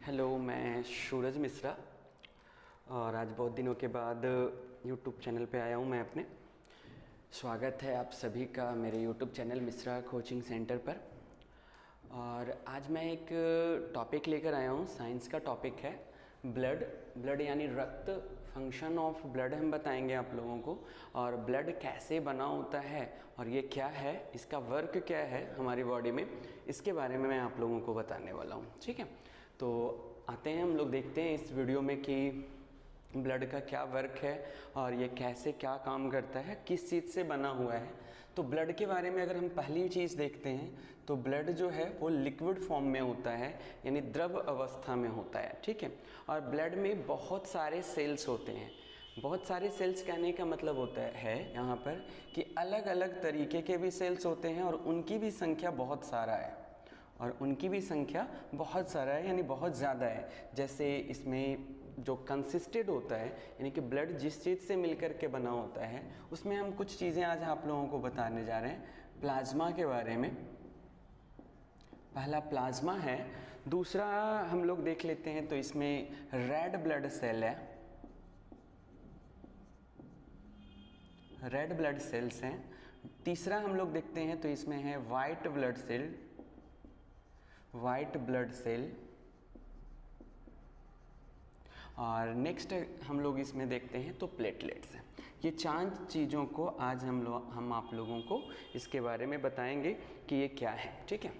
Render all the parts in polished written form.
Hello, मैं सूरज मिश्रा और आज बहुत दिनों के बाद यूट्यूब चैनल पे आया हूँ मैं अपने। स्वागत है आप सभी का मेरे YouTube channel Mishra coaching centre पर। और आज मैं एक टॉपिक लेकर आया हूँ, साइंस का टॉपिक है ब्लड यानी रक्त, फंक्शन ऑफ ब्लड हम बताएंगे आप लोगों को। और ब्लड कैसे बना होता है और ये क्या है, इसका वर्क क्या है हमारी बॉडी में, इसके बारे में मैं आप लोगों को बताने वाला हूँ। ठीक है, तो आते हैं हम लोग देखते हैं इस वीडियो में कि ब्लड का क्या वर्क है और ये कैसे क्या काम करता है, किस चीज़ से बना हुआ है। तो ब्लड के बारे में अगर हम पहली चीज़ देखते हैं तो ब्लड जो है वो लिक्विड फॉर्म में होता है, यानी द्रव अवस्था में होता है। ठीक है, और ब्लड में बहुत सारे सेल्स होते हैं। बहुत सारे सेल्स कहने का मतलब होता है यहाँ पर कि अलग अलग तरीके के भी सेल्स होते हैं और उनकी भी संख्या बहुत सारा है, यानी बहुत ज़्यादा है। जैसे इसमें जो कंसिस्टेड होता है, यानी कि ब्लड जिस चीज़ से मिलकर के बना होता है, उसमें हम कुछ चीज़ें आज आप लोगों को बताने जा रहे हैं प्लाज्मा के बारे में। पहला प्लाज्मा है, दूसरा हम लोग देख लेते हैं तो इसमें रेड ब्लड सेल है, रेड ब्लड सेल्स हैं। तीसरा हम लोग देखते हैं तो इसमें है white blood cell, white blood cell. और नेक्स्ट हम लोग इसमें देखते हैं तो प्लेटलेट्स हैं। ये 4 चीज़ों को आज हम आप लोगों को इसके बारे में बताएंगे कि ये क्या है। ठीक है,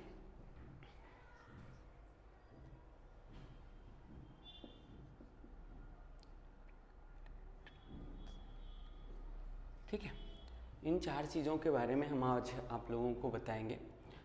ठीक है, इन 4 चीज़ों के बारे में हम आज आप लोगों को बताएंगे।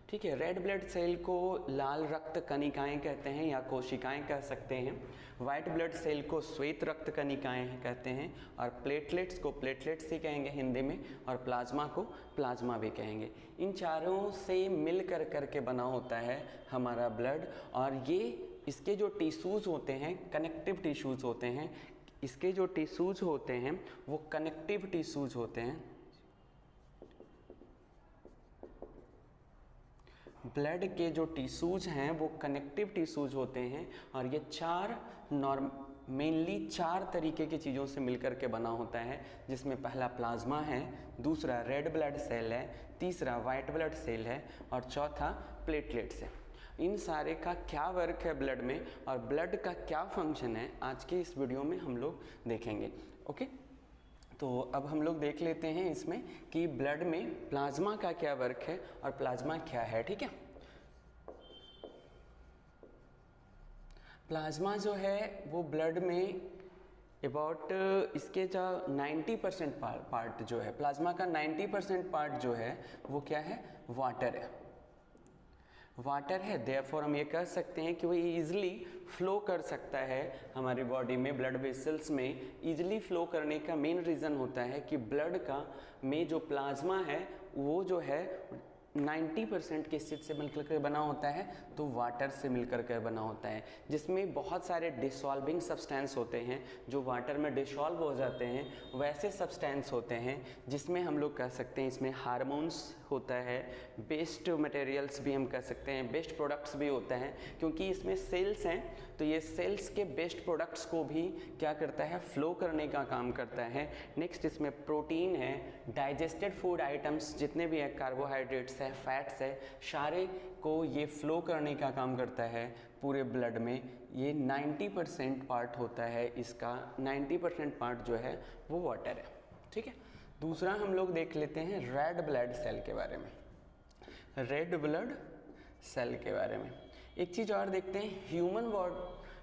ठीक है, रेड ब्लड सेल को लाल रक्त कणिकाएं कहते हैं या कोशिकाएं कह सकते हैं। वाइट ब्लड सेल को श्वेत रक्त कणिकाएं कहते हैं और प्लेटलेट्स को प्लेटलेट्स ही कहेंगे हिंदी में, और प्लाज्मा को प्लाज्मा भी कहेंगे। इन चारों से मिल कर करके बना होता है हमारा ब्लड। और ये इसके जो टिश्यूज़ होते हैं, कनेक्टिव टिश्यूज़ होते हैं, इसके जो टिश्यूज़ होते हैं वो कनेक्टिव टिश्यूज़ होते हैं। ब्लड के जो टिश्यूज़ हैं वो कनेक्टिव टिश्यूज़ होते हैं और ये मेनली 4 तरीके की चीज़ों से मिलकर के बना होता है, जिसमें पहला प्लाज्मा है, दूसरा रेड ब्लड सेल है, तीसरा वाइट ब्लड सेल है और चौथा प्लेटलेट्स है। इन सारे का क्या वर्क है ब्लड में और ब्लड का क्या फंक्शन है, आज के इस वीडियो में हम लोग देखेंगे। ओके, तो अब हम लोग देख लेते हैं इसमें कि ब्लड में प्लाज्मा का क्या वर्क है और प्लाज्मा क्या है। ठीक है, प्लाज्मा जो है वो ब्लड में अबाउट इसके जो 90% पार्ट जो है, प्लाज्मा का 90% पार्ट जो है वो क्या है, वाटर है, वाटर है। देयरफॉर हम ये कह सकते हैं कि वो ईजिली फ्लो कर सकता है हमारी बॉडी में, ब्लड वेसल्स में ईजिली फ्लो करने का मेन रीज़न होता है कि ब्लड का में जो प्लाज्मा है वो जो है 90% किस चीज़ से मिलकर के बना होता है, तो वाटर से मिलकर के बना होता है, जिसमें बहुत सारे डिसॉल्विंग सब्सटेंस होते हैं जो वाटर में डिसॉल्व हो जाते हैं। वैसे सब्सटेंस होते हैं जिसमें हम लोग कह सकते हैं इसमें हार्मोन्स होता है, बेस्ट मटेरियल्स भी हम कह सकते हैं, बेस्ट प्रोडक्ट्स भी होता है, क्योंकि इसमें सेल्स हैं तो ये सेल्स के बेस्ट प्रोडक्ट्स को भी क्या करता है, फ्लो करने का काम करता है। नेक्स्ट इसमें प्रोटीन है, डाइजेस्टेड फूड आइटम्स जितने भी है, कार्बोहाइड्रेट्स है, फैट्स है, सारे को ये फ्लो करने का काम करता है पूरे ब्लड में। ये 90% पार्ट होता है इसका, 90% पार्ट जो है वो वाटर है। ठीक है, दूसरा हम लोग देख लेते हैं रेड ब्लड सेल के बारे में। रेड ब्लड सेल के बारे में एक चीज़ और देखते हैं,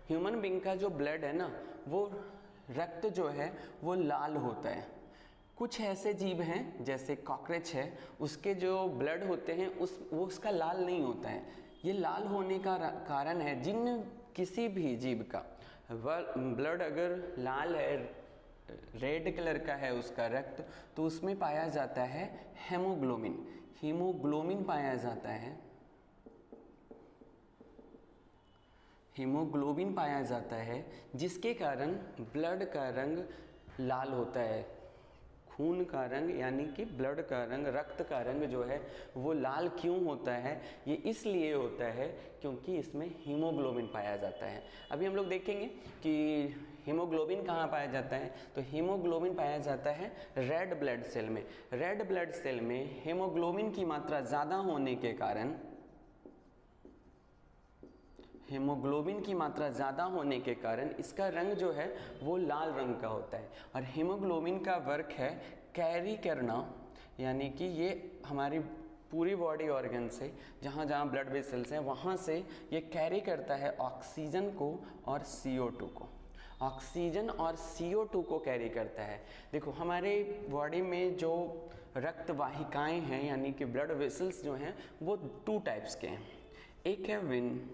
ह्यूमन बीइंग का जो ब्लड है ना, वो रक्त जो है वो लाल होता है। कुछ ऐसे जीव हैं जैसे कॉकरोच है, उसके जो ब्लड होते हैं वो उसका लाल नहीं होता है। ये लाल होने का कारण है, जिन किसी भी जीव का ब्लड अगर लाल है, रेड कलर का है उसका रक्त, तो उसमें पाया जाता है हेमोग्लोबिन, हीमोग्लोबिन पाया जाता है, हीमोग्लोबिन पाया जाता है, जिसके कारण ब्लड का रंग लाल होता है, खून का रंग यानी कि ब्लड का रंग, रक्त का रंग जो है वो लाल क्यों होता है? ये इसलिए होता है क्योंकि इसमें हीमोग्लोबिन पाया जाता है। अभी हम लोग देखेंगे कि हीमोग्लोबिन कहाँ पाया जाता है। तो हीमोग्लोबिन पाया जाता है रेड ब्लड सेल में। रेड ब्लड सेल में हीमोग्लोबिन की मात्रा ज़्यादा होने के कारण, हीमोग्लोबिन की मात्रा ज़्यादा होने के कारण इसका रंग जो है वो लाल रंग का होता है। और हीमोग्लोबिन का वर्क है कैरी करना, यानी कि ये हमारी पूरी बॉडी ऑर्गन से जहाँ जहाँ ब्लड वेसल्स हैं वहाँ से ये कैरी करता है ऑक्सीजन को और CO2 को। ऑक्सीजन और CO2 को कैरी करता है। देखो हमारे बॉडी में जो रक्त वाहिकाएँ हैं यानी कि ब्लड वेसल्स जो हैं वो 2 टाइप्स के हैं। एक है वेन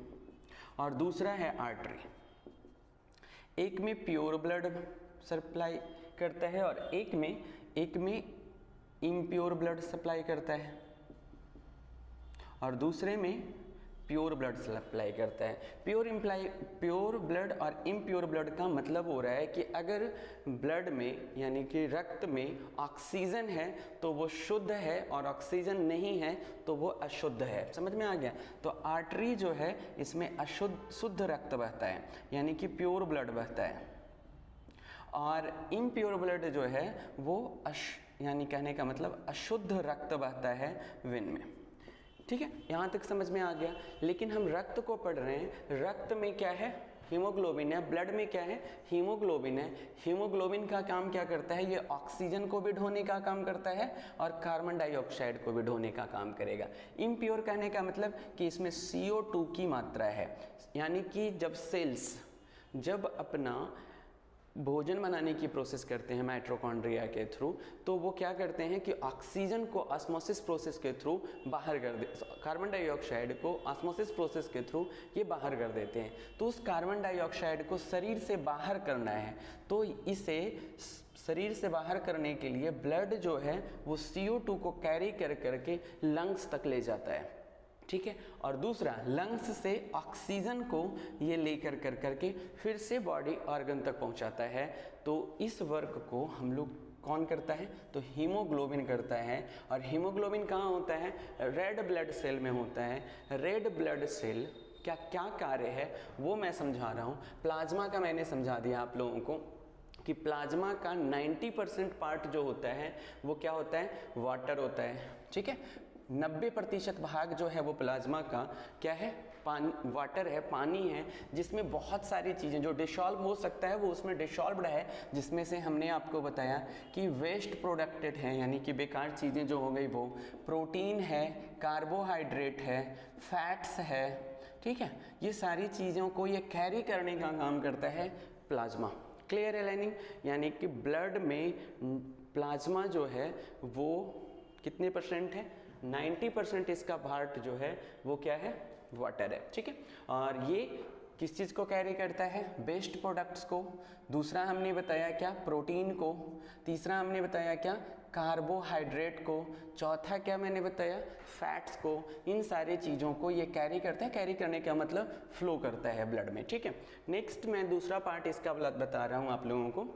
और दूसरा है आर्टरी। एक में प्योर ब्लड सप्लाई करता है और एक में इम्प्योर ब्लड सप्लाई करता है और दूसरे में प्योर ब्लड सप्लाई करता है। प्योर ब्लड और इम्प्योर ब्लड का मतलब हो रहा है कि अगर ब्लड में यानी कि रक्त में ऑक्सीजन है तो वो शुद्ध है और ऑक्सीजन नहीं है तो वो अशुद्ध है। समझ में आ गया? तो आर्टरी जो है इसमें शुद्ध रक्त बहता है यानी कि प्योर ब्लड बहता है और इम्प्योर ब्लड जो है वो यानी कहने का मतलब अशुद्ध रक्त बहता है वेन में। ठीक है, यहाँ तक समझ में आ गया। लेकिन हम रक्त को पढ़ रहे हैं, रक्त में क्या है? हीमोग्लोबिन है। ब्लड में क्या है? हीमोग्लोबिन है। हीमोग्लोबिन का काम क्या करता है? ये ऑक्सीजन को भी ढोने का काम करता है और कार्बन डाइऑक्साइड को भी ढोने का काम करेगा। इम्प्योर कहने का मतलब कि इसमें CO2 की मात्रा है, यानी कि जब अपना भोजन बनाने की प्रोसेस करते हैं माइटोकॉन्ड्रिया के थ्रू, तो वो क्या करते हैं कि ऑक्सीजन को ऑस्मोसिस प्रोसेस के थ्रू बाहर कर दे, कार्बन डाइऑक्साइड को ऑस्मोसिस प्रोसेस के थ्रू ये बाहर कर देते हैं। तो उस कार्बन डाइऑक्साइड को शरीर से बाहर करना है, तो इसे शरीर से बाहर करने के लिए ब्लड जो है वो CO2 को कैरी करके लंग्स तक ले जाता है। ठीक है, और दूसरा लंग्स से ऑक्सीजन को ये लेकर करके फिर से बॉडी ऑर्गन तक पहुंचाता है। तो इस वर्क को हम लोग कौन करता है? तो हीमोग्लोबिन करता है। और हीमोग्लोबिन कहाँ होता है? रेड ब्लड सेल में होता है। रेड ब्लड सेल क्या क्या कार्य है वो मैं समझा रहा हूँ। प्लाज्मा का मैंने समझा दिया आप लोगों को कि प्लाज्मा का 90% पार्ट जो होता है वो क्या होता है? वाटर होता है। ठीक है, 90% भाग जो है वो प्लाज्मा का क्या है? वाटर है, पानी है, जिसमें बहुत सारी चीज़ें जो डिसॉल्व हो सकता है वो उसमें डिसॉल्व्ड है, जिसमें से हमने आपको बताया कि वेस्ट प्रोडक्टेड है यानी कि बेकार चीज़ें जो हो गई वो प्रोटीन है, कार्बोहाइड्रेट है, फैट्स है। ठीक है, ये सारी चीज़ों को ये कैरी करने का काम करता है प्लाज्मा। क्लियर है लाइनिंग? यानी कि ब्लड में प्लाज्मा जो है वो कितने % है? 90% इसका पार्ट जो है वो क्या है? वाटर है। ठीक है, और ये किस चीज़ को कैरी करता है? वेस्ट प्रोडक्ट्स को। दूसरा हमने बताया क्या? प्रोटीन को। तीसरा हमने बताया क्या? कार्बोहाइड्रेट को। चौथा क्या मैंने बताया? फैट्स को। इन सारी चीज़ों को ये कैरी करता है। कैरी करने का मतलब फ्लो करता है ब्लड में। ठीक है, नेक्स्ट मैं दूसरा पार्ट इसका बता रहा हूँ आप लोगों को,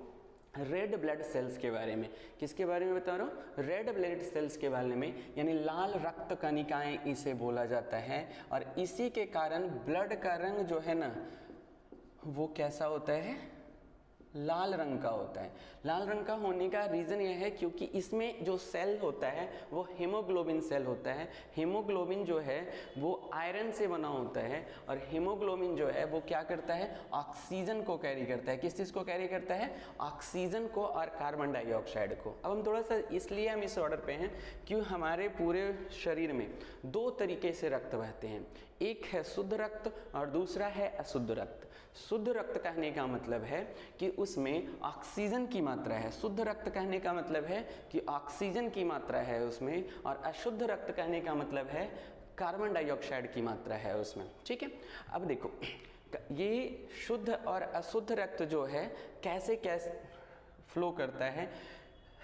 रेड ब्लड सेल्स के बारे में। किसके बारे में बता रहा हूँ? रेड ब्लड सेल्स के बारे में, यानी लाल रक्त कणिकाएं इसे बोला जाता है। और इसी के कारण ब्लड का रंग जो है ना वो कैसा होता है? लाल रंग का होता है। लाल रंग का होने का रीज़न यह है क्योंकि इसमें जो सेल होता है वो हीमोग्लोबिन सेल होता है। हीमोग्लोबिन जो है वो आयरन से बना होता है और हीमोग्लोबिन जो है वो क्या करता है? ऑक्सीजन को कैरी करता है। किस चीज़ को कैरी करता है? ऑक्सीजन को और कार्बन डाइऑक्साइड को। अब हम थोड़ा सा इसलिए हम इस ऑर्डर पे हैं कि हमारे पूरे शरीर में 2 तरीके से रक्त बहते हैं, एक है शुद्ध रक्त और दूसरा है अशुद्ध रक्त। शुद्ध रक्त कहने का मतलब है कि उसमें ऑक्सीजन की मात्रा है। शुद्ध रक्त कहने का मतलब है कि ऑक्सीजन की मात्रा है उसमें, और अशुद्ध रक्त कहने का मतलब है कार्बन डाइऑक्साइड की मात्रा है उसमें। ठीक है, अब देखो ये शुद्ध और अशुद्ध रक्त जो है कैसे फ्लो करता है।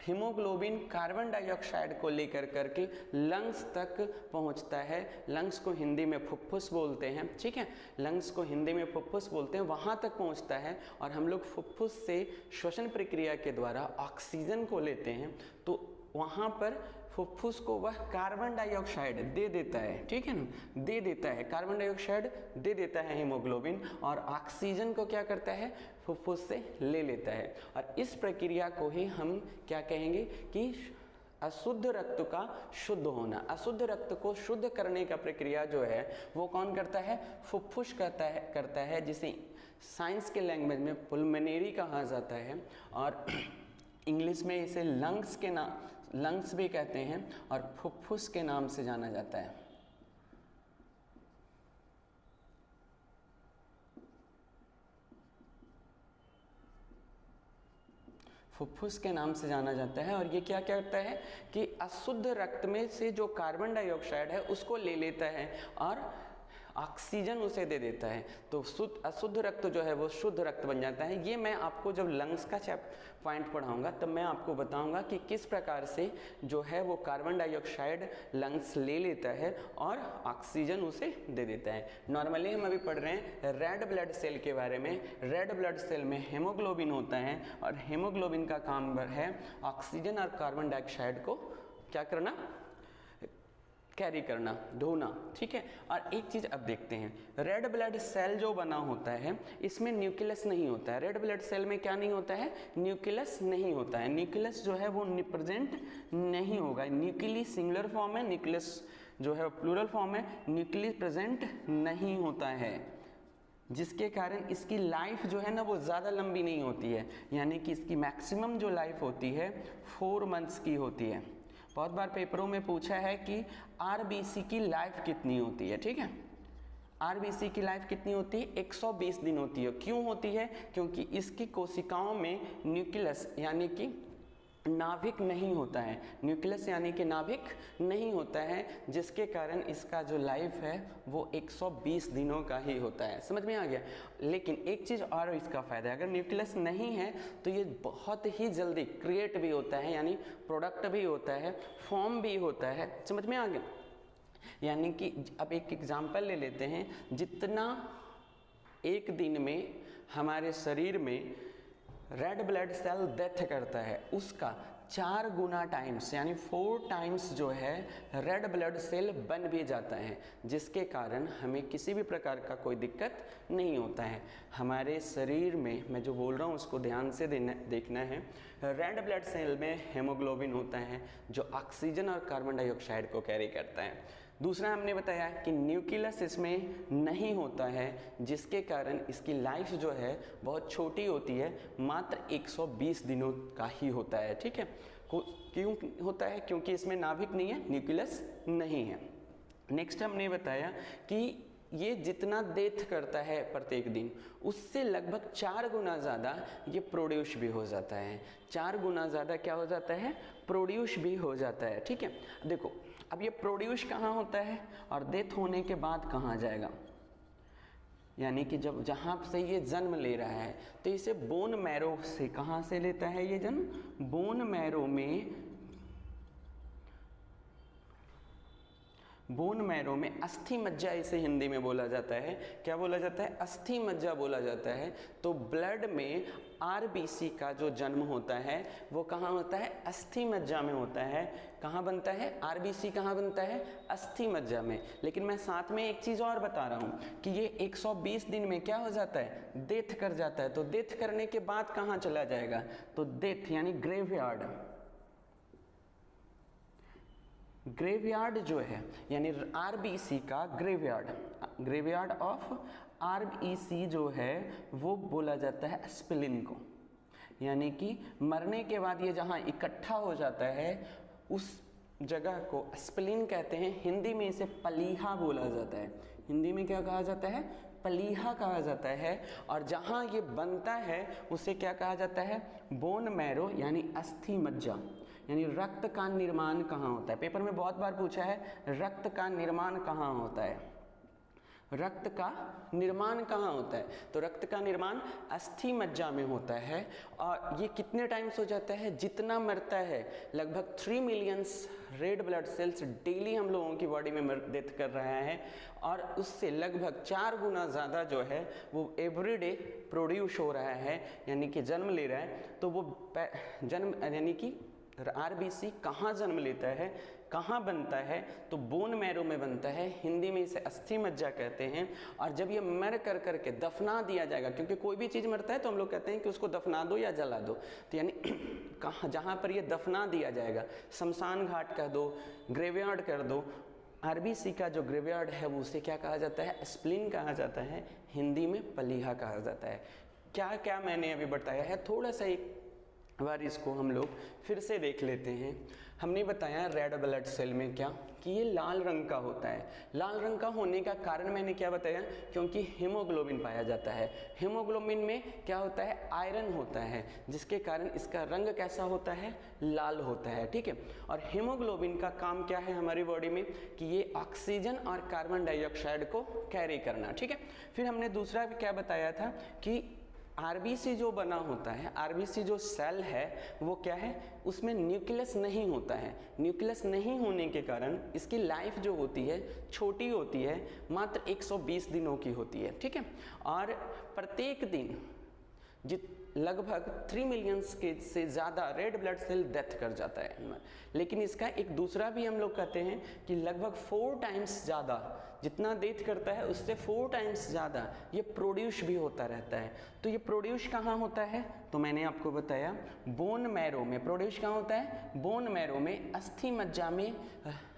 हीमोग्लोबिन कार्बन डाइऑक्साइड को लेकर करके लंग्स तक पहुंचता है। लंग्स को हिंदी में फुफ्फुस बोलते हैं, ठीक है, लंग्स को हिंदी में फुफ्फुस बोलते हैं, वहां तक पहुंचता है और हम लोग फुफ्फुस से श्वसन प्रक्रिया के द्वारा ऑक्सीजन को लेते हैं, तो वहां पर फुफ्फुस को वह कार्बन डाइऑक्साइड दे देता है, ठीक है ना, दे देता है, कार्बन डाइऑक्साइड दे देता है हीमोग्लोबिन, और ऑक्सीजन को क्या करता है, फुफ्फुस से ले लेता है। और इस प्रक्रिया को ही हम क्या कहेंगे कि अशुद्ध रक्त का शुद्ध होना। अशुद्ध रक्त को शुद्ध करने का प्रक्रिया जो है वो कौन करता है, फुफ्फुस करता है, जिसे साइंस के लैंग्वेज में पुल्मोनरी कहा जाता है और इंग्लिश में इसे लंग्स भी कहते हैं और फुफ्फुस के नाम से जाना जाता है। फुफ्फुस के नाम से जाना जाता है और ये क्या करता है कि अशुद्ध रक्त में से जो कार्बन डाइऑक्साइड है उसको ले लेता है और ऑक्सीजन उसे दे देता है, तो अशुद्ध रक्त जो है वो शुद्ध रक्त बन जाता है। ये मैं आपको जब लंग्स का पॉइंट पढ़ाऊंगा तब मैं आपको बताऊंगा कि किस प्रकार से जो है वो कार्बन डाइऑक्साइड लंग्स ले लेता है और ऑक्सीजन उसे दे देता है। नॉर्मली हम अभी पढ़ रहे हैं रेड ब्लड सेल के बारे में। रेड ब्लड सेल में हेमोग्लोबिन होता है और हेमोग्लोबिन का काम है ऑक्सीजन और कार्बन डाइऑक्साइड को क्या करना, कैरी करना, ढोना, ठीक है। और एक चीज अब देखते हैं, रेड ब्लड सेल जो बना होता है इसमें न्यूक्लियस नहीं होता है। रेड ब्लड सेल में क्या नहीं होता है, न्यूक्लियस नहीं होता है। न्यूक्लियस जो है वो प्रेजेंट नहीं होगा। न्यूक्ली सिंगुलर फॉर्म है, न्यूक्लियस जो है प्लूरल फॉर्म है, न्यूक्ली प्रेजेंट नहीं होता है, जिसके कारण इसकी लाइफ जो है ना वो ज़्यादा लंबी नहीं होती है, यानी कि इसकी मैक्सिमम जो लाइफ होती है 4 मंथ्स की होती है। बहुत बार पेपरों में पूछा है कि आरबीसी की लाइफ कितनी होती है, ठीक है, आरबीसी की लाइफ कितनी होती है, 120 दिन होती है। क्यों होती है, क्योंकि इसकी कोशिकाओं में न्यूक्लियस यानी कि नाभिक नहीं होता है, न्यूक्लियस यानी कि नाभिक नहीं होता है, जिसके कारण इसका जो लाइफ है वो 120 दिनों का ही होता है। समझ में आ गया। लेकिन एक चीज़ और इसका फ़ायदा है, अगर न्यूक्लियस नहीं है तो ये बहुत ही जल्दी क्रिएट भी होता है, यानी प्रोडक्ट भी होता है, फॉर्म भी होता है। समझ में आ गया। यानी कि अब एक एग्जाम्पल ले लेते हैं, जितना एक दिन में हमारे शरीर में रेड ब्लड सेल डेथ करता है उसका 4 गुना टाइम्स यानी 4 टाइम्स जो है रेड ब्लड सेल बन भी जाता है, जिसके कारण हमें किसी भी प्रकार का कोई दिक्कत नहीं होता है। हमारे शरीर में मैं जो बोल रहा हूँ उसको ध्यान से देखना है। रेड ब्लड सेल में हेमोग्लोबिन होता है जो ऑक्सीजन और कार्बन डाइऑक्साइड को कैरी करता है। दूसरा हमने बताया कि न्यूक्लियस इसमें नहीं होता है, जिसके कारण इसकी लाइफ जो है बहुत छोटी होती है, मात्र 120 दिनों का ही होता है, ठीक है। क्यों होता है, क्योंकि इसमें नाभिक नहीं है, न्यूक्लियस नहीं है। नेक्स्ट हमने बताया कि ये जितना डेथ करता है प्रत्येक दिन उससे लगभग 4 गुना ज़्यादा ये प्रोड्यूस भी हो जाता है। 4 गुना ज़्यादा क्या हो जाता है, प्रोड्यूस भी हो जाता है, ठीक है। देखो अब ये प्रोड्यूस कहाँ होता है और डेथ होने के बाद कहाँ जाएगा, यानी कि जब जहाँ से ये जन्म ले रहा है तो इसे बोन मैरो से, कहाँ से लेता है ये जन्म, बोन मैरो में, बोन मैरो में अस्थि मज्जा इसे हिंदी में बोला जाता है। क्या बोला जाता है, अस्थि मज्जा बोला जाता है। तो ब्लड में आरबीसी का जो जन्म होता है वो कहाँ होता है, अस्थि मज्जा में होता है। कहाँ बनता है, आरबीसी कहाँ बनता है, अस्थि मज्जा में। लेकिन मैं साथ में एक चीज़ और बता रहा हूँ कि ये 120 दिन में क्या हो जाता है, डेथ कर जाता है। तो डेथ करने के बाद कहाँ चला जाएगा, तो डेथ यानी ग्रेवयार्ड, ग्रेवयार्ड जो है यानी आरबीसी का ग्रेवयार्ड, ग्रेवयार्ड ऑफ आरबीसी जो है वो बोला जाता है स्प्लीन को। यानी कि मरने के बाद ये जहाँ इकट्ठा हो जाता है उस जगह को स्प्लीन कहते हैं। हिंदी में इसे पलीहा बोला जाता है। हिंदी में क्या कहा जाता है, पलीहा कहा जाता है। और जहाँ ये बनता है उसे क्या कहा जाता है, बोन मैरो यानी अस्थि मज्जा। यानी रक्त का निर्माण कहाँ होता है, पेपर में बहुत बार पूछा है रक्त का निर्माण कहाँ होता है। रक्त का निर्माण कहाँ होता है? तो रक्त का निर्माण अस्थि मज्जा में होता है। और ये कितने टाइम्स हो जाता है? जितना मरता है, लगभग 3 millions red blood sales daily हम लोगों की बॉडी में डेथ कर रहा है, और उससे लगभग 4 गुना ज़्यादा जो है वो एवरीडे प्रोड्यूस हो रहा है, यानी कि जन्म ले रहा है। तो वो जन्म यानी कि आरबीसी कहाँ जन्म लेता है, कहाँ बनता है? तो बोन मैरो में बनता है, हिंदी में इसे अस्थि मज्जा कहते हैं। और जब ये मर कर करके दफना दिया जाएगा, क्योंकि कोई भी चीज़ मरता है तो हम लोग कहते हैं कि उसको दफना दो या जला दो, तो यानी कहाँ जहाँ पर ये दफना दिया जाएगा, शमशान घाट कह दो, ग्रेवयार्ड कर दो। आरबीसी का जो ग्रेवयार्ड है वो उसे क्या कहा जाता है? स्प्लीन कहा जाता है, हिंदी में पलीहा कहा जाता है। क्या क्या मैंने अभी बताया है, थोड़ा सा एक बार इसको हम लोग फिर से देख लेते हैं। हमने बताया रेड ब्लड सेल में क्या कि ये लाल रंग का होता है। लाल रंग का होने का कारण मैंने क्या बताया? क्योंकि हीमोग्लोबिन पाया जाता है। हीमोग्लोबिन में क्या होता है? आयरन होता है, जिसके कारण इसका रंग कैसा होता है? लाल होता है, ठीक है। और हीमोग्लोबिन का काम क्या है हमारी बॉडी में? कि ये ऑक्सीजन और कार्बन डाइऑक्साइड को कैरी करना, ठीक है। फिर हमने दूसरा क्या बताया था कि आरबीसी जो बना होता है, आरबीसी जो सेल है वो क्या है? उसमें न्यूक्लियस नहीं होता है। न्यूक्लियस नहीं होने के कारण इसकी लाइफ जो होती है छोटी होती है, मात्र 120 दिनों की होती है, ठीक है। और प्रत्येक दिन लगभग 3 मिलियंस के से ज़्यादा रेड ब्लड सेल डेथ कर जाता है। लेकिन इसका एक दूसरा भी हम लोग कहते हैं कि लगभग 4 टाइम्स ज़्यादा, जितना डेथ करता है उससे 4 टाइम्स ज़्यादा ये प्रोड्यूस भी होता रहता है। तो ये प्रोड्यूस कहाँ होता है? तो मैंने आपको बताया बोन मैरो में। प्रोड्यूस कहाँ होता है? बोन मैरो में, अस्थि मज्जा में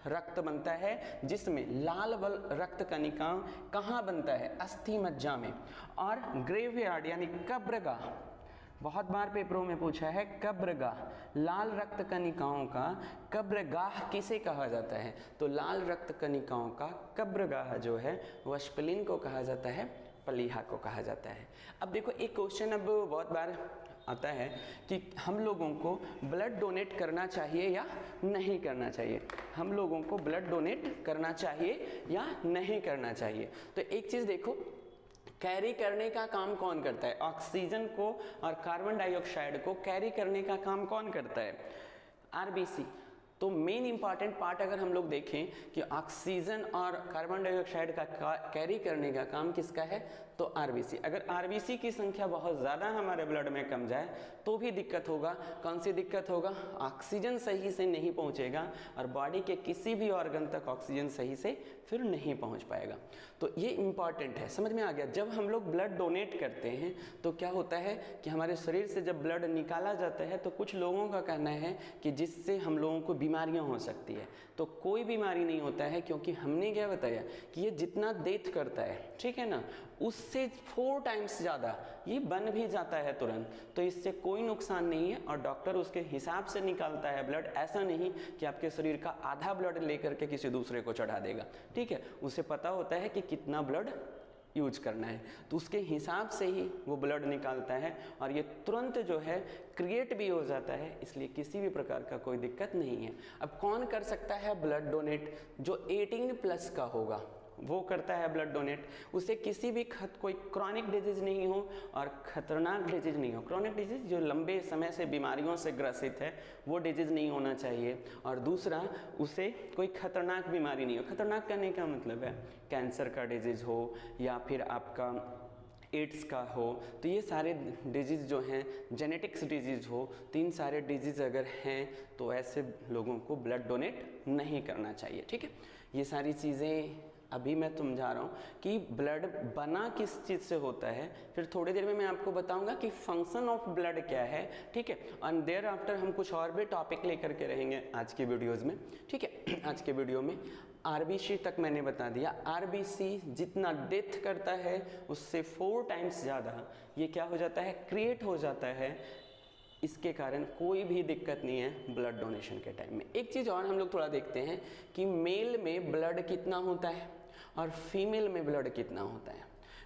रक्त बनता है, जिसमें लाल बल रक्त कणिका कहाँ बनता है? अस्थि मज्जा में। और ग्रेवयार्ड यानी कब्रगाह, बहुत बार पेपरों में पूछा है, कब्रगाह, लाल रक्त कणिकाओं का कब्रगाह किसे कहा जाता है? तो लाल रक्त कणिकाओं का कब्रगाह जो है वह स्प्लीन को कहा जाता है, पलीहा को कहा जाता है। अब देखो एक क्वेश्चन अब बहुत बार आता है कि हम लोगों को ब्लड डोनेट करना चाहिए या नहीं करना चाहिए। हम लोगों को ब्लड डोनेट करना चाहिए या नहीं करना चाहिए। तो एक चीज़ देखो, कैरी करने का काम कौन करता है? ऑक्सीजन को और कार्बन डाइऑक्साइड को कैरी करने का काम कौन करता है? आरबीसी। तो मेन इंपॉर्टेंट पार्ट अगर हम लोग देखें कि ऑक्सीजन और कार्बन डाइऑक्साइड का कैरी करने का काम किसका है? तो आरबीसी। अगर आरबीसी की संख्या बहुत ज़्यादा हमारे ब्लड में कम जाए तो भी दिक्कत होगा। कौन सी दिक्कत होगा? ऑक्सीजन सही से नहीं पहुंचेगा और बॉडी के किसी भी ऑर्गन तक ऑक्सीजन सही से फिर नहीं पहुंच पाएगा। तो ये इंपॉर्टेंट है, समझ में आ गया। जब हम लोग ब्लड डोनेट करते हैं तो क्या होता है कि हमारे शरीर से जब ब्लड निकाला जाता है तो कुछ लोगों का कहना है कि जिससे हम लोगों को बीमारियां हो सकती है। तो कोई बीमारी नहीं होता है, क्योंकि हमने क्या बताया कि ये जितना डेथ करता है, ठीक है ना, उससे 4 टाइम्स ज़्यादा ये बन भी जाता है तुरंत। तो इससे कोई नुकसान नहीं है और डॉक्टर उसके हिसाब से निकालता है ब्लड। ऐसा नहीं कि आपके शरीर का आधा ब्लड लेकर के किसी दूसरे को चढ़ा देगा, ठीक है। उसे पता होता है कि कितना ब्लड यूज करना है, तो उसके हिसाब से ही वो ब्लड निकालता है और ये तुरंत जो है क्रिएट भी हो जाता है, इसलिए किसी भी प्रकार का कोई दिक्कत नहीं है। अब कौन कर सकता है ब्लड डोनेट? जो 18+ का होगा वो करता है ब्लड डोनेट। उसे किसी भी कोई क्रॉनिक डिजीज नहीं हो और खतरनाक डिजीज नहीं हो। क्रॉनिक डिजीज जो लंबे समय से बीमारियों से ग्रसित है वो डिजीज नहीं होना चाहिए। और दूसरा, उसे कोई खतरनाक बीमारी नहीं हो। खतरनाक कहने का मतलब है कैंसर का डिजीज हो या फिर आपका एड्स का हो, तो ये सारे डिजीज़ जो हैं, जेनेटिक्स डिजीज़ हो, तो इन सारे डिजीज़ अगर हैं तो ऐसे लोगों को ब्लड डोनेट नहीं करना चाहिए, ठीक है। ये सारी चीज़ें अभी मैं समझा रहा हूँ कि ब्लड बना किस चीज़ से होता है। फिर थोड़ी देर में मैं आपको बताऊंगा कि फंक्शन ऑफ ब्लड क्या है, ठीक है। एंड देयर आफ्टर हम कुछ और भी टॉपिक लेकर के रहेंगे आज के वीडियोज़ में, ठीक है। आज के वीडियो में आरबीसी तक मैंने बता दिया। आरबीसी जितना डेथ करता है उससे 4 टाइम्स ज़्यादा ये क्या हो जाता है? क्रिएट हो जाता है। इसके कारण कोई भी दिक्कत नहीं है ब्लड डोनेशन के टाइम में। एक चीज़ और हम लोग थोड़ा देखते हैं कि मेल में ब्लड कितना होता है और फीमेल में ब्लड कितना होता है।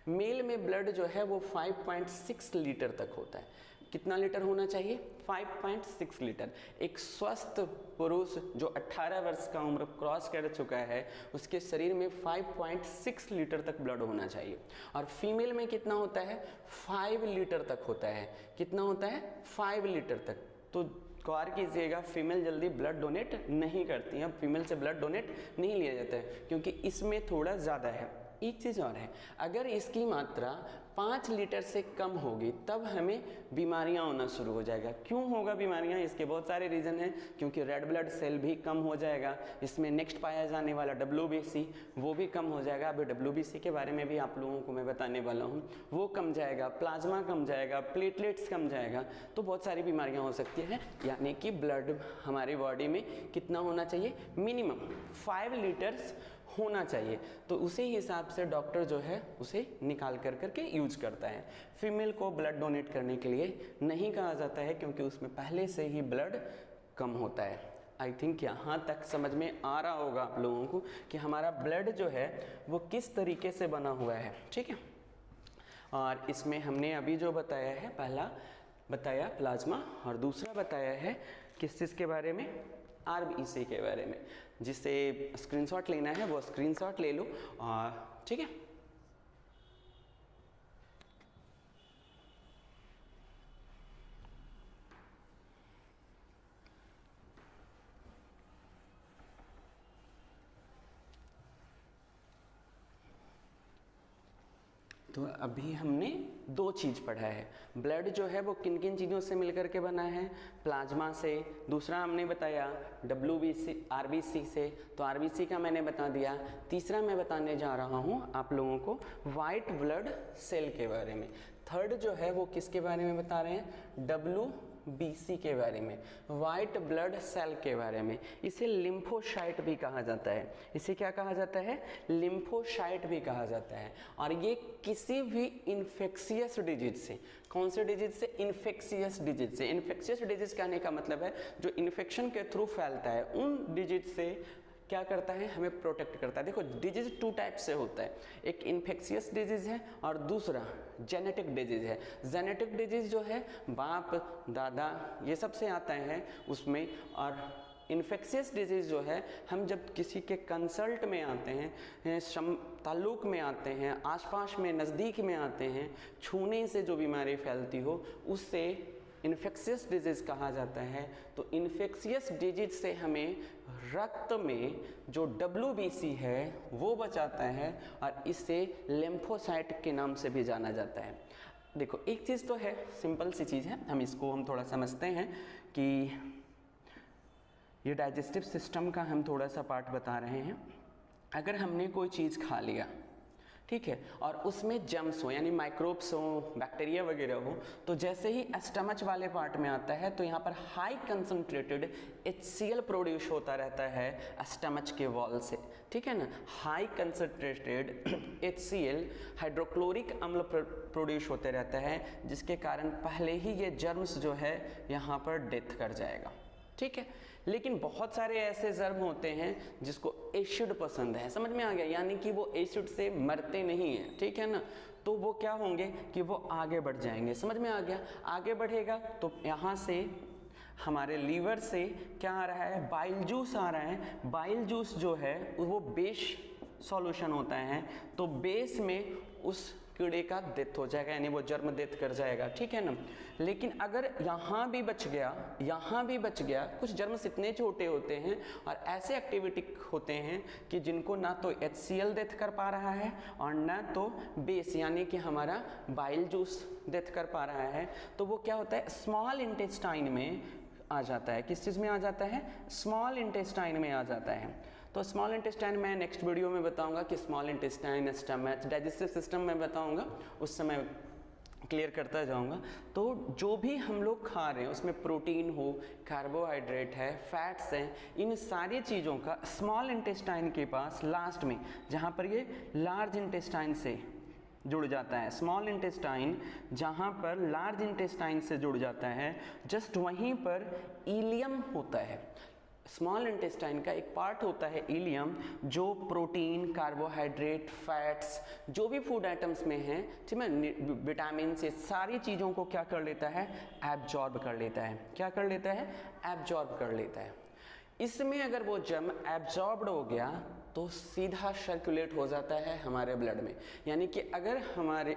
मेल में ब्लड जो है वो 5.6 लीटर तक होता है। कितना लीटर होना चाहिए? 5.6 लीटर। एक स्वस्थ पुरुष जो 18 वर्ष का उम्र क्रॉस कर चुका है उसके शरीर में 5.6 लीटर तक ब्लड होना चाहिए। और फीमेल में कितना होता है? 5 लीटर तक होता है। कितना होता है? 5 लीटर तक। तो गौर कीजिएगा, फीमेल जल्दी ब्लड डोनेट नहीं करती हैं, फीमेल से ब्लड डोनेट नहीं लिया जाता है क्योंकि इसमें थोड़ा ज़्यादा है। एक चीज़ और है, अगर इसकी मात्रा 5 लीटर से कम होगी तब हमें बीमारियां होना शुरू हो जाएगा। क्यों होगा बीमारियां? इसके बहुत सारे रीज़न हैं। क्योंकि रेड ब्लड सेल भी कम हो जाएगा, इसमें नेक्स्ट पाया जाने वाला WBC वो भी कम हो जाएगा। अभी WBC के बारे में भी आप लोगों को मैं बताने वाला हूँ, वो कम जाएगा, प्लाज्मा कम जाएगा, प्लेटलेट्स कम जाएगा, तो बहुत सारी बीमारियाँ हो सकती हैं। यानी कि ब्लड हमारी बॉडी में कितना होना चाहिए? मिनिमम 5 लीटर्स होना चाहिए। तो उसी हिसाब से डॉक्टर जो है उसे निकाल कर करके यूज करता है। फीमेल को ब्लड डोनेट करने के लिए नहीं कहा जाता है क्योंकि उसमें पहले से ही ब्लड कम होता है। आई थिंक यहाँ तक समझ में आ रहा होगा आप लोगों को कि हमारा ब्लड जो है वो किस तरीके से बना हुआ है, ठीक है। और इसमें हमने अभी जो बताया है, पहला बताया प्लाज्मा और दूसरा बताया है किस चीज़ के बारे में? RBC के बारे में। जिसे स्क्रीनशॉट लेना है वो स्क्रीनशॉट ले लो, और ठीक है। तो अभी हमने 2 चीज़ पढ़ा है। ब्लड जो है वो किन किन चीज़ों से मिलकर के बना है? प्लाज्मा से। दूसरा हमने बताया WBC RBC से, तो RBC का मैंने बता दिया। तीसरा मैं बताने जा रहा हूँ आप लोगों को वाइट ब्लड सेल के बारे में। थर्ड जो है वो किसके बारे में बता रहे हैं? WBC के बारे में, वाइट ब्लड सेल के बारे में। इसे लिम्फोसाइट भी कहा जाता है। इसे क्या कहा जाता है? लिम्फोसाइट भी कहा जाता है। और ये किसी भी इन्फेक्शियस डिजीज से, कौन से डिजीज से? इन्फेक्शियस डिजीज से। इन्फेक्शियस डिजीज कहने का मतलब है जो इन्फेक्शन के थ्रू फैलता है, उन डिजीज से क्या करता है? हमें प्रोटेक्ट करता है। देखो डिजीज 2 टाइप से होता है, एक इन्फेक्शियस डिजीज है और दूसरा जेनेटिक डिजीज है। जेनेटिक डिजीज जो है बाप दादा ये सब से आता है उसमें, और इन्फेक्शियस डिजीज जो है हम जब किसी के कंसल्ट में आते हैं, ताल्लुक में आते हैं, आसपास में नज़दीक में आते हैं, छूने से जो बीमारी फैलती हो उससे इन्फेक्शियस डिजीज़ कहा जाता है। तो इन्फेक्शियस डिजीज से हमें रक्त में जो WBC है वो बचाता है और इससे लिम्फोसाइट के नाम से भी जाना जाता है। देखो एक चीज़ तो है, सिंपल सी चीज़ है, हम थोड़ा समझते हैं कि ये डाइजेस्टिव सिस्टम का हम थोड़ा सा पार्ट बता रहे हैं। अगर हमने कोई चीज़ खा लिया, ठीक है, और उसमें जर्म्स हो यानी माइक्रोब्स हो, बैक्टीरिया वगैरह हो, तो जैसे ही स्टमच वाले पार्ट में आता है तो यहाँ पर हाई कंसंट्रेटेड HCl प्रोड्यूस होता रहता है स्टमच के वॉल से, ठीक है ना। हाई कंसंट्रेटेड HCl हाइड्रोक्लोरिक अम्ल प्रोड्यूस होते रहता है, जिसके कारण पहले ही ये जर्म्स जो है यहाँ पर डेथ कर जाएगा, ठीक है। लेकिन बहुत सारे ऐसे जर्म होते हैं जिसको एसिड पसंद है, समझ में आ गया, यानी कि वो एसिड से मरते नहीं हैं, ठीक है ना। तो वो क्या होंगे कि वो आगे बढ़ जाएंगे, समझ में आ गया। आगे बढ़ेगा तो यहाँ से हमारे लीवर से क्या आ रहा है? बाइल जूस आ रहा है। बाइल जूस जो है वो बेस सॉल्यूशन होता है, तो बेस में उस कीड़े का डेथ हो जाएगा, यानी वो जर्म डेथ कर जाएगा, ठीक है ना। लेकिन अगर यहाँ भी बच गया, कुछ जर्म्स इतने छोटे होते हैं और ऐसे एक्टिविटी होते हैं कि जिनको ना तो HCl डेथ कर पा रहा है और ना तो बेस यानी कि हमारा बाइल जूस डेथ कर पा रहा है, तो वो क्या होता है? स्मॉल इंटेस्टाइन में आ जाता है। किस चीज़ में आ जाता है? स्मॉल इंटेस्टाइन में आ जाता है। तो स्मॉल इंटेस्टाइन मैं नेक्स्ट वीडियो में बताऊंगा कि small intestine, stomach, digestive system में बताऊंगा, उस समय क्लियर करता जाऊंगा। तो जो भी हम लोग खा रहे हैं उसमें प्रोटीन हो, कार्बोहाइड्रेट है, फैट्स हैं, इन सारी चीज़ों का स्मॉल इंटेस्टाइन के पास लास्ट में जहाँ पर ये लार्ज इंटेस्टाइन से जुड़ जाता है, स्मॉल इंटेस्टाइन जहाँ पर लार्ज इंटेस्टाइन से जुड़ जाता है, जस्ट वहीं पर इलियम होता है। स्मॉल इंटेस्टाइन का एक पार्ट होता है इलियम, जो प्रोटीन, कार्बोहाइड्रेट, फैट्स, जो भी फूड आइटम्स में हैं, ठीक है, विटामिन से सारी चीज़ों को क्या कर लेता है, एब्जॉर्ब कर लेता है। क्या कर लेता है, एब्जॉर्ब कर लेता है। इसमें अगर वो जर्म एब्जॉर्ब्ड हो गया तो सीधा सर्कुलेट हो जाता है हमारे ब्लड में। यानी कि अगर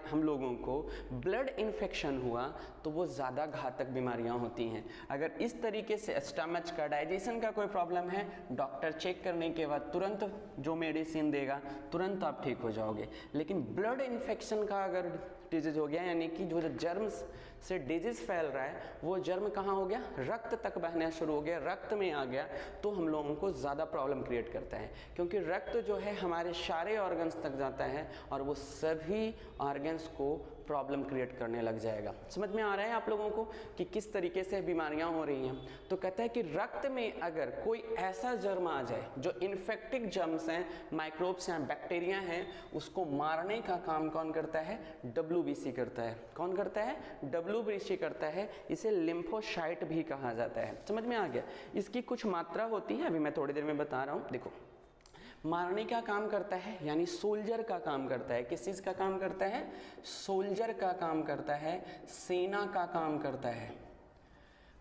हम लोगों को ब्लड इन्फेक्शन हुआ तो वो ज़्यादा घातक बीमारियां होती हैं। अगर इस तरीके से स्टमच का, डाइजेशन का कोई प्रॉब्लम है, डॉक्टर चेक करने के बाद तुरंत जो मेडिसिन देगा तुरंत आप ठीक हो जाओगे। लेकिन ब्लड इन्फेक्शन का अगर डिजीज हो गया, यानी कि जो जर्म से डिजीज फैल रहा है वो जर्म कहाँ हो गया, रक्त तक बहना शुरू हो गया, रक्त में आ गया, तो हम लोगों को ज़्यादा प्रॉब्लम क्रिएट करता है। क्योंकि रक्त जो है हमारे सारे ऑर्गन्स तक जाता है और वो सभी ऑर्गन्स को प्रॉब्लम क्रिएट करने लग जाएगा। समझ में आ रहा है आप लोगों को कि किस तरीके से बीमारियां हो रही हैं। तो कहता है कि रक्त में अगर कोई ऐसा जर्म आ जाए जो इन्फेक्टिक जर्म्स हैं, माइक्रोब्स हैं, बैक्टीरिया हैं, उसको मारने का काम कौन करता है, WBC करता है। कौन करता है, WBC करता है। इसे लिम्फोसाइट भी कहा जाता है। समझ में आ गया। इसकी कुछ मात्रा होती है, अभी मैं थोड़ी देर में बता रहा हूँ। देखो, मारने का काम करता है, यानी सोल्जर का काम करता है। किस चीज़ का काम करता है, सोल्जर का काम करता है, सेना का काम करता है।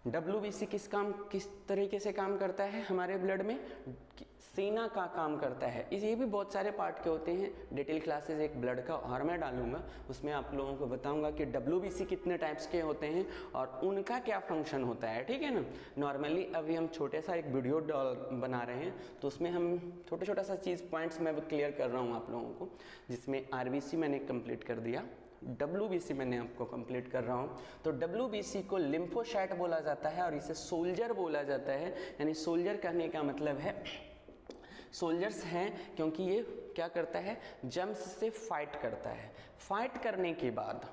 WBC किस तरीके से काम करता है हमारे ब्लड में, सेना का काम करता है। ये भी बहुत सारे पार्ट के होते हैं। डिटेल क्लासेस एक ब्लड का और मैं डालूंगा, उसमें आप लोगों को बताऊंगा कि WBC कितने टाइप्स के होते हैं और उनका क्या फंक्शन होता है, ठीक है ना। नॉर्मली अभी हम छोटे सा एक वीडियो बना रहे हैं, तो उसमें हम छोटा सा चीज़ पॉइंट्स मैं क्लियर कर रहा हूँ आप लोगों को, जिसमें RBC मैंने कंप्लीट कर दिया, WBC मैंने आपको कंप्लीट कर रहा हूँ। तो WBC को लिम्फोसाइट बोला जाता है और इसे सोल्जर बोला जाता है। यानी सोल्जर कहने का मतलब है, सोल्जर्स हैं क्योंकि ये क्या करता है, जर्म्स से फाइट करता है। फाइट करने के बाद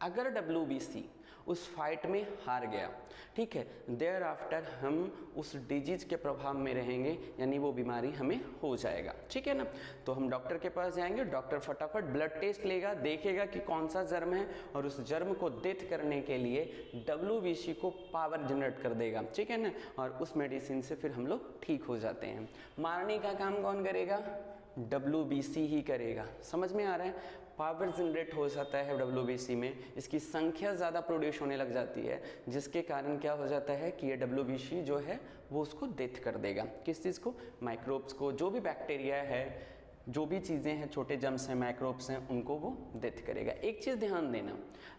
अगर WBC उस फाइट में हार गया, ठीक है, देयर आफ्टर हम उस डिजीज के प्रभाव में रहेंगे, यानी वो बीमारी हमें हो जाएगा, ठीक है ना। तो हम डॉक्टर के पास जाएंगे, डॉक्टर फटाफट ब्लड टेस्ट लेगा, देखेगा कि कौन सा जर्म है और उस जर्म को डेथ करने के लिए WBC को पावर जनरेट कर देगा, ठीक है ना। और उस मेडिसिन से फिर हम लोग ठीक हो जाते हैं। मारने का काम कौन करेगा, WBC ही करेगा। समझ में आ रहा है। पावर जनरेट हो जाता है WBC में, इसकी संख्या ज़्यादा प्रोड्यूस होने लग जाती है, जिसके कारण क्या हो जाता है कि ये WBC जो है वो उसको डेथ कर देगा। किस चीज़ को, माइक्रोब्स को, जो भी बैक्टीरिया है, जो भी चीज़ें हैं, छोटे जर्म्स हैं, माइक्रोब्स हैं, उनको वो डेथ करेगा। एक चीज़ ध्यान देना,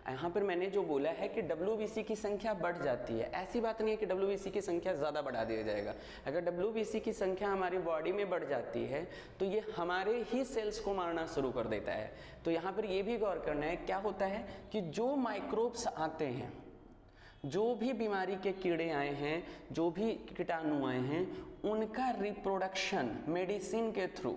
यहाँ पर मैंने जो बोला है कि WBC की संख्या बढ़ जाती है, ऐसी बात नहीं है कि WBC की संख्या ज़्यादा बढ़ा दिया जाएगा। अगर WBC की संख्या हमारी बॉडी में बढ़ जाती है तो ये हमारे ही सेल्स को मारना शुरू कर देता है। तो यहाँ पर ये भी गौर करना है, क्या होता है कि जो माइक्रोब्स आते हैं, जो भी बीमारी के कीड़े आए हैं, जो भी कीटाणु आए हैं, उनका रिप्रोडक्शन मेडिसिन के थ्रू,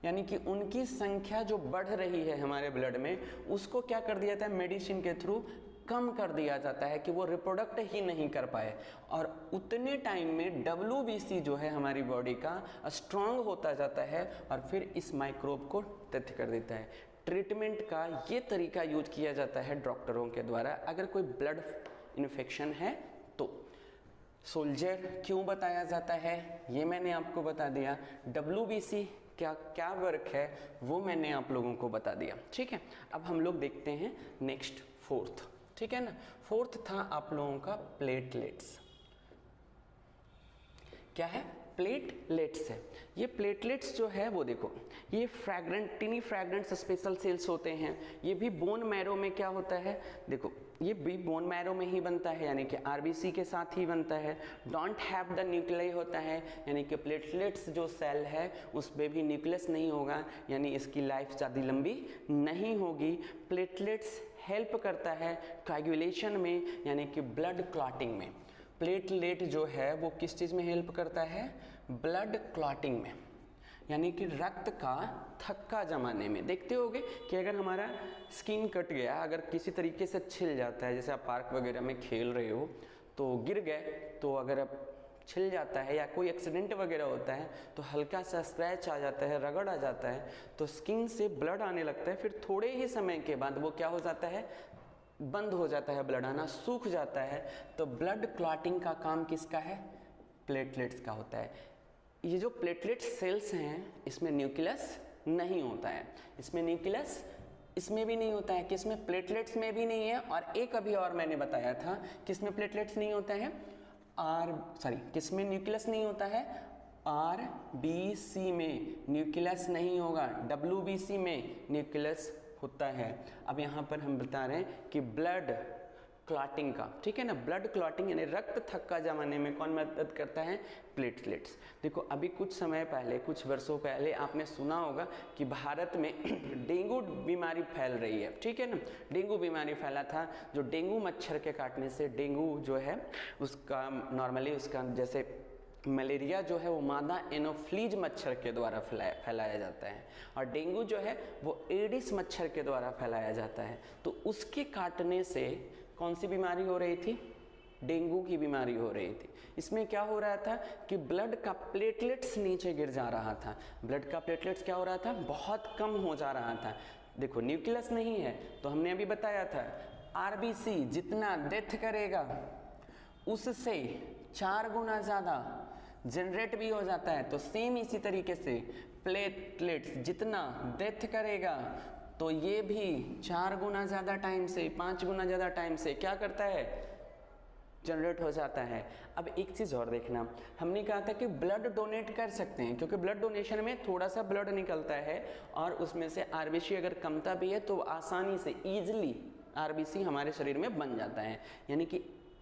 यानी कि उनकी संख्या जो बढ़ रही है हमारे ब्लड में, उसको क्या कर दिया जाता है, मेडिसिन के थ्रू कम कर दिया जाता है कि वो रिप्रोडक्ट ही नहीं कर पाए। और उतने टाइम में WBC जो है हमारी बॉडी का स्ट्रांग होता जाता है और फिर इस माइक्रोब को डेथ कर देता है। ट्रीटमेंट का ये तरीका यूज किया जाता है डॉक्टरों के द्वारा अगर कोई ब्लड इन्फेक्शन है तो। सोल्जर क्यों बताया जाता है ये मैंने आपको बता दिया। WBC क्या क्या वर्क है वो मैंने आप लोगों को बता दिया, ठीक है। अब हम लोग देखते हैं नेक्स्ट फोर्थ, ठीक है ना। फोर्थ था आप लोगों का प्लेटलेट्स। क्या है, प्लेटलेट्स है। ये प्लेटलेट्स जो है वो देखो, ये फ्रैग्रेंट, टिनी फ्रैग्रेंट स्पेशल सेल्स होते हैं। ये भी बोन मैरो में क्या होता है, देखो ये भी बोन मैरो में ही बनता है, यानी कि RBC के साथ ही बनता है। डोंट हैव द न्यूक्लियाई होता है, यानी कि प्लेटलेट्स जो सेल है उसमें भी न्यूक्लियस नहीं होगा, यानी इसकी लाइफ ज़्यादा लंबी नहीं होगी। प्लेटलेट्स हेल्प करता है कोएगुलेशन में, यानी कि ब्लड क्लॉटिंग में। प्लेटलेट जो है वो किस चीज़ में हेल्प करता है, ब्लड क्लॉटिंग में, यानी कि रक्त का थक्का जमाने में। देखते होगे कि अगर हमारा स्किन कट गया, अगर किसी तरीके से छिल जाता है, जैसे आप पार्क वगैरह में खेल रहे हो तो गिर गए, तो अगर आप छिल जाता है या कोई एक्सीडेंट वगैरह होता है तो हल्का सा स्क्रैच आ जाता है, रगड़ आ जाता है, तो स्किन से ब्लड आने लगता है। फिर थोड़े ही समय के बाद वो क्या हो जाता है, बंद हो जाता है, ब्लड आना सूख जाता है। तो ब्लड क्लॉटिंग का काम किसका है, प्लेटलेट्स का होता है। ये जो प्लेटलेट सेल्स हैं इसमें न्यूक्लियस नहीं होता है, इसमें न्यूक्लियस इसमें भी नहीं होता है, किसमें प्लेटलेट्स में भी नहीं है। और एक अभी और मैंने बताया था किसमें प्लेटलेट्स नहीं होता है, किसमें न्यूक्लियस नहीं होता है, RBC में न्यूक्लियस नहीं होगा, WBC में न्यूक्लियस होता है। अब यहाँ पर हम बता रहे हैं कि ब्लड क्लॉटिंग का, ठीक है ना, ब्लड क्लॉटिंग यानी रक्त थक्का जमाने में कौन मदद करता है, प्लेटलेट्स। देखो अभी कुछ समय पहले, कुछ वर्षों पहले आपने सुना होगा कि भारत में डेंगू बीमारी फैल रही है, ठीक है ना, डेंगू बीमारी फैला था, जो डेंगू मच्छर के काटने से डेंगू जो है उसका नॉर्मली उसका जैसे मलेरिया जो है वो मादा एनोफ्लीज मच्छर के द्वारा फैलाया जाता है, और डेंगू जो है वो एडिस मच्छर के द्वारा फैलाया जाता है। तो उसके काटने से कौन सी बीमारी हो रही थी, डेंगू की बीमारी हो रही थी। इसमें क्या हो रहा था कि ब्लड का प्लेटलेट्स नीचे गिर जा रहा था, ब्लड का प्लेटलेट्स क्या हो रहा था, बहुत कम हो जा रहा था। देखो न्यूक्लियस नहीं है तो हमने अभी बताया था RBC जितना डेथ करेगा उससे 4 गुना ज़्यादा जनरेट भी हो जाता है। तो सेम इसी तरीके से प्लेटलेट्स जितना डेथ करेगा तो ये भी 4 गुना ज़्यादा टाइम से, 5 गुना ज़्यादा टाइम से क्या करता है, जनरेट हो जाता है। अब एक चीज़ और देखना, हमने कहा था कि ब्लड डोनेट कर सकते हैं, क्योंकि ब्लड डोनेशन में थोड़ा सा ब्लड निकलता है और उसमें से RBC अगर कमता भी है तो आसानी से ईजिली RBC हमारे शरीर में बन जाता है। यानी कि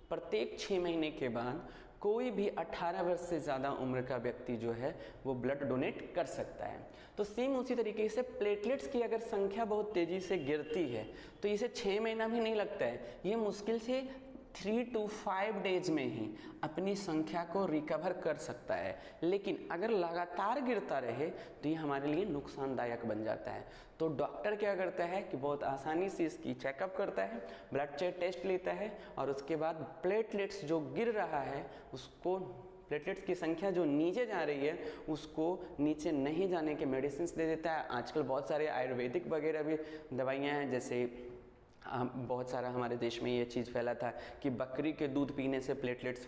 प्रत्येक 6 महीने के बाद कोई भी 18 वर्ष से ज़्यादा उम्र का व्यक्ति जो है वो ब्लड डोनेट कर सकता है। तो सेम उसी तरीके से प्लेटलेट्स की अगर संख्या बहुत तेज़ी से गिरती है तो इसे 6 महीना भी नहीं लगता है, ये मुश्किल से 3 to 5 डेज में ही अपनी संख्या को रिकवर कर सकता है। लेकिन अगर लगातार गिरता रहे तो ये हमारे लिए नुकसानदायक बन जाता है। तो डॉक्टर क्या करता है कि बहुत आसानी से इसकी चेकअप करता है, ब्लड टेस्ट लेता है और उसके बाद प्लेटलेट्स जो गिर रहा है उसको, प्लेटलेट्स की संख्या जो नीचे जा रही है उसको नीचे नहीं जाने के मेडिसिन दे देता है। आजकल बहुत सारे आयुर्वेदिक वगैरह भी दवाइयाँ हैं, जैसे बहुत सारा हमारे देश में ये चीज़ फैला था कि बकरी के दूध पीने से प्लेटलेट्स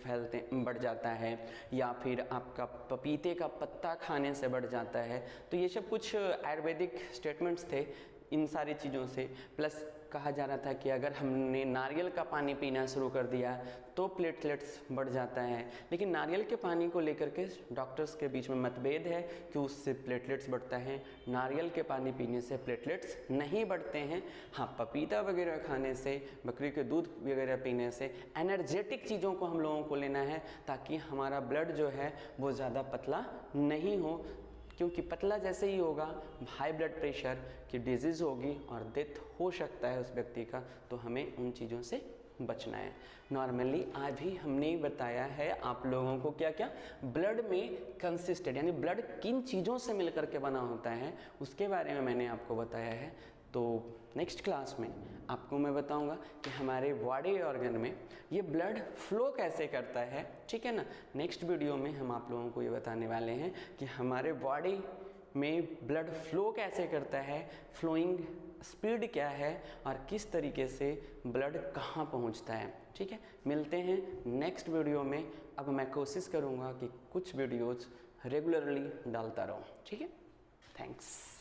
बढ़ जाता है, या फिर आपका पपीते का पत्ता खाने से बढ़ जाता है। तो ये सब कुछ आयुर्वेदिक स्टेटमेंट्स थे। इन सारी चीज़ों से प्लस कहा जा रहा था कि अगर हमने नारियल का पानी पीना शुरू कर दिया तो प्लेटलेट्स बढ़ जाता है। लेकिन नारियल के पानी को लेकर के डॉक्टर्स के बीच में मतभेद है कि उससे प्लेटलेट्स बढ़ता है, नारियल के पानी पीने से प्लेटलेट्स नहीं बढ़ते हैं। हाँ, पपीता वगैरह खाने से, बकरी के दूध वगैरह पीने से, एनर्जेटिक चीज़ों को हम लोगों को लेना है ताकि हमारा ब्लड जो है वो ज़्यादा पतला नहीं हो, क्योंकि पतला जैसे ही होगा हाई ब्लड प्रेशर की डिजीज़ होगी और डेथ हो सकता है उस व्यक्ति का। तो हमें उन चीज़ों से बचना है। नॉर्मली आज भी हमने बताया है आप लोगों को क्या क्या ब्लड में कंसिस्टेंट यानी ब्लड किन चीज़ों से मिलकर के बना होता है उसके बारे में मैंने आपको बताया है। तो नेक्स्ट क्लास में आपको मैं बताऊंगा कि हमारे बॉडी ऑर्गन में ये ब्लड फ्लो कैसे करता है, ठीक है ना। नेक्स्ट वीडियो में हम आप लोगों को ये बताने वाले हैं कि हमारे बॉडी में ब्लड फ्लो कैसे करता है, फ्लोइंग स्पीड क्या है और किस तरीके से ब्लड कहाँ पहुँचता है, ठीक है। मिलते हैं नेक्स्ट वीडियो में। अब मैं कोशिश करूँगा कि कुछ वीडियोज़ रेगुलरली डालता रहूँ, ठीक है। थैंक्स।